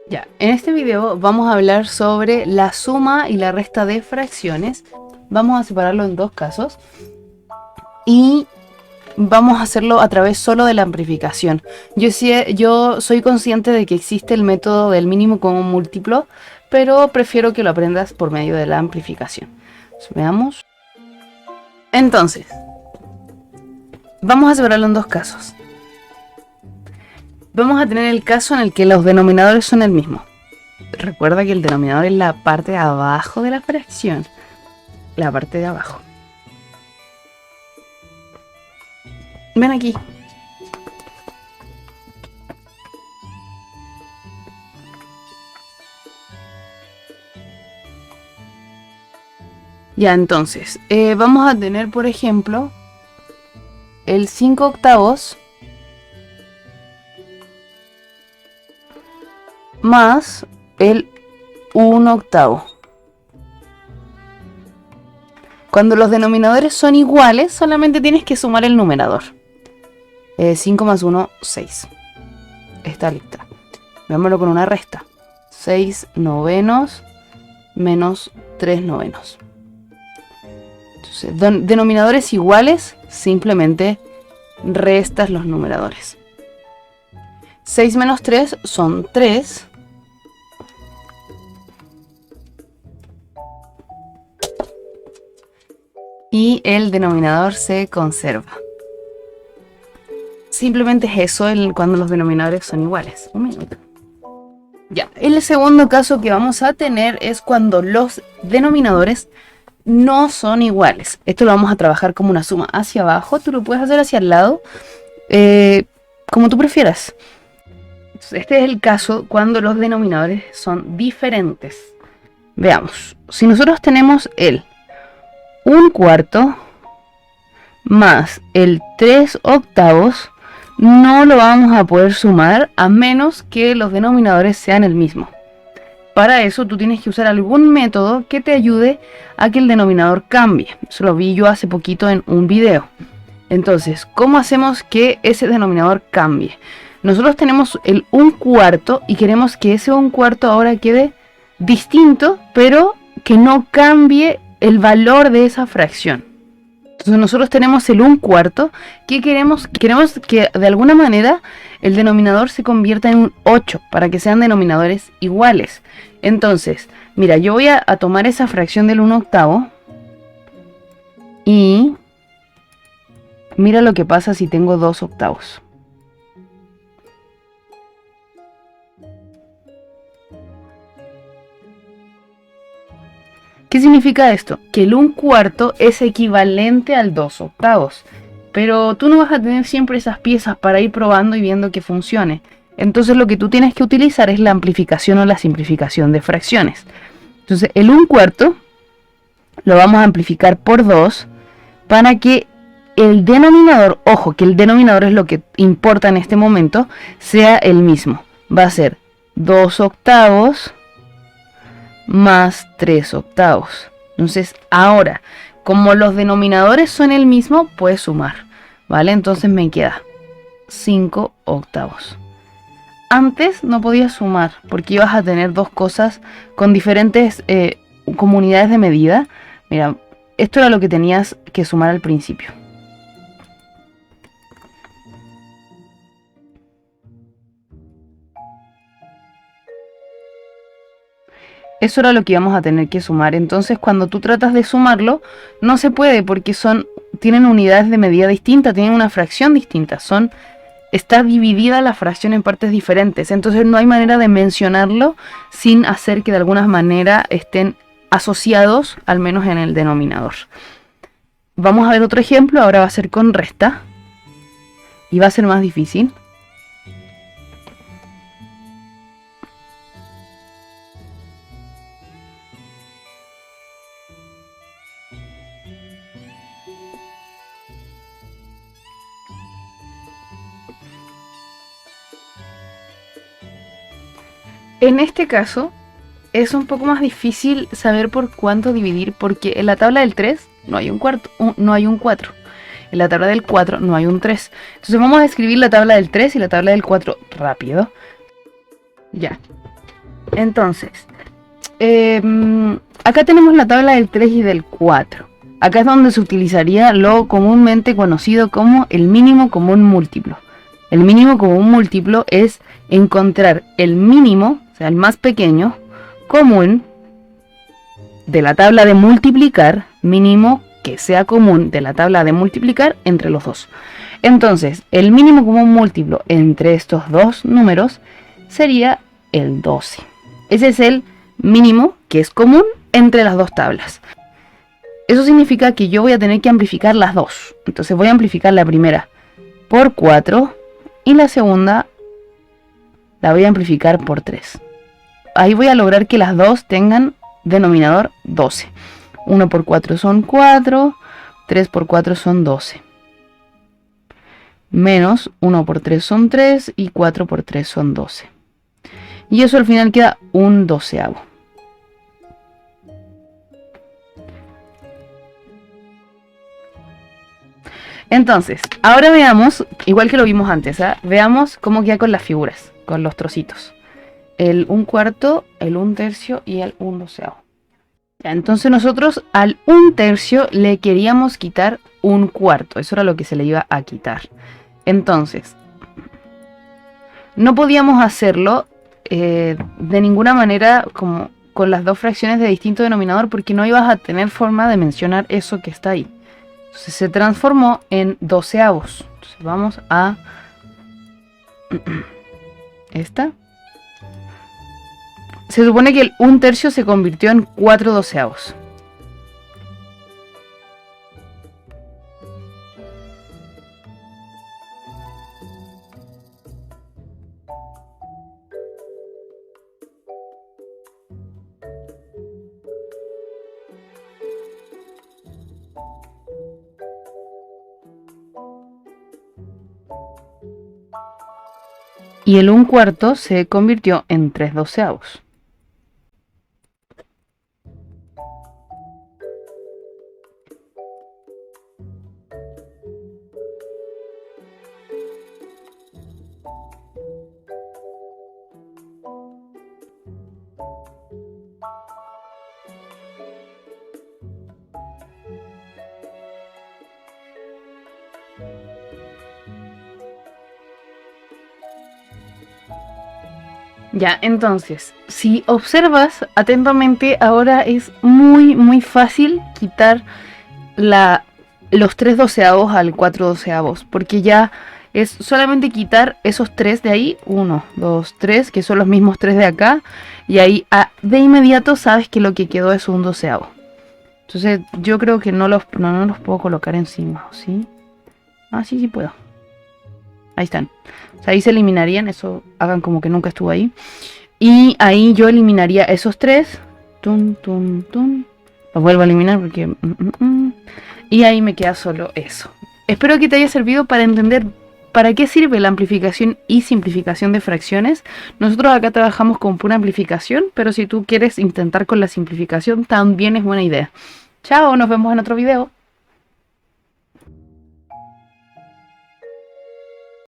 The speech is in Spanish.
Ya, en este video vamos a hablar sobre la suma y la resta de fracciones. Vamos a separarlo en dos casos y vamos a hacerlo a través solo de la amplificación. Yo soy consciente de que existe el método del mínimo común múltiplo, pero prefiero que lo aprendas por medio de la amplificación. Veamos. Entonces, vamos a separarlo en dos casos. Vamos a tener el caso en el que los denominadores son el mismo. Recuerda que el denominador es la parte de abajo de la fracción. La parte de abajo. Ven aquí. Ya, entonces, vamos a tener, por ejemplo, el 5 octavos más el 1 octavo. Cuando los denominadores son iguales, solamente tienes que sumar el numerador. 5 más 1, 6. Está lista. Veámoslo con una resta. 6 novenos menos 3 novenos. Entonces, denominadores iguales, simplemente restas los numeradores. 6 menos 3 son 3. Y el denominador se conserva. Simplemente es eso cuando los denominadores son iguales. Un minuto. Ya, el segundo caso que vamos a tener es cuando los denominadores no son iguales. Esto lo vamos a trabajar como una suma hacia abajo. Tú lo puedes hacer hacia el lado, como tú prefieras. Entonces, este es el caso cuando los denominadores son diferentes. Veamos. Si nosotros tenemos el 1 cuarto más el 3 octavos, no lo vamos a poder sumar a menos que los denominadores sean el mismo. Para eso tú tienes que usar algún método que te ayude a que el denominador cambie. Eso lo vi yo hace poquito en un video. Entonces, ¿cómo hacemos que ese denominador cambie? Nosotros tenemos el 1 cuarto y queremos que ese 1 cuarto ahora quede distinto, pero que no cambie el valor de esa fracción. Entonces nosotros tenemos el 1 cuarto que queremos que de alguna manera el denominador se convierta en un 8 para que sean denominadores iguales. Entonces, mira, yo voy a tomar esa fracción del 1 octavo y mira lo que pasa si tengo 2 octavos. ¿Qué significa esto? Que el 1 cuarto es equivalente al 2 octavos. Pero tú no vas a tener siempre esas piezas para ir probando y viendo que funcione. Entonces lo que tú tienes que utilizar es la amplificación o la simplificación de fracciones. Entonces el 1 cuarto lo vamos a amplificar por 2 para que el denominador, ojo, que el denominador es lo que importa en este momento, sea el mismo. Va a ser 2 octavos más 3 octavos. Entonces ahora, como los denominadores son el mismo, puedes sumar, ¿vale? Entonces me queda 5 octavos. Antes no podías sumar porque ibas a tener dos cosas con diferentes comunidades de medida. Mira, esto era lo que tenías que sumar al principio. Eso era lo que íbamos a tener que sumar. Entonces cuando tú tratas de sumarlo, no se puede porque tienen unidades de medida distintas, tienen una fracción distinta. Está dividida la fracción en partes diferentes. Entonces no hay manera de mencionarlo sin hacer que de alguna manera estén asociados, al menos en el denominador. Vamos a ver otro ejemplo. Ahora va a ser con resta. Y va a ser más difícil. En este caso es un poco más difícil saber por cuánto dividir porque en la tabla del 3 no hay un 4. En la tabla del 4 no hay un 3. Entonces vamos a escribir la tabla del 3 y la tabla del 4 rápido. Ya. Entonces, acá tenemos la tabla del 3 y del 4. Acá es donde se utilizaría lo comúnmente conocido como el mínimo común múltiplo. El mínimo común múltiplo es encontrar el mínimo, o sea, el más pequeño, común de la tabla de multiplicar, mínimo que sea común de la tabla de multiplicar entre los dos. Entonces, el mínimo común múltiplo entre estos dos números sería el 12. Ese es el mínimo que es común entre las dos tablas. Eso significa que yo voy a tener que amplificar las dos. Entonces voy a amplificar la primera por 4 y la segunda la voy a amplificar por 3. Ahí voy a lograr que las dos tengan denominador 12. 1 por 4 son 4, 3 por 4 son 12. Menos 1 por 3 son 3 y 4 por 3 son 12. Y eso al final queda un doceavo. Entonces, ahora veamos, igual que lo vimos antes, veamos cómo queda con las figuras, con los trocitos. El 1/4, el 1/3 y el 1/12. Ya, entonces nosotros al 1/3 le queríamos quitar 1/4. Eso era lo que se le iba a quitar. Entonces, no podíamos hacerlo de ninguna manera como con las dos fracciones de distinto denominador, porque no ibas a tener forma de mencionar eso que está ahí. Entonces se transformó en doceavos. Entonces vamos a esta. Se supone que el 1/3 se convirtió en 4 doceavos. Y el 1/4 se convirtió en 3 doceavos. Ya, entonces, si observas atentamente, ahora es muy fácil quitar los 3 doceavos al 4 doceavos, porque ya es solamente quitar esos 3 de ahí, 1, 2, 3, que son los mismos 3 de acá, y ahí de inmediato sabes que lo que quedó es un doceavo. Entonces yo creo que no los puedo colocar encima, ¿sí? Ah, sí puedo. Ahí están. O sea, ahí se eliminarían, eso hagan como que nunca estuvo ahí. Y ahí yo eliminaría esos 3. Los vuelvo a eliminar porque... Y ahí me queda solo eso. Espero que te haya servido para entender para qué sirve la amplificación y simplificación de fracciones. Nosotros acá trabajamos con pura amplificación, pero si tú quieres intentar con la simplificación también es buena idea. Chao, nos vemos en otro video.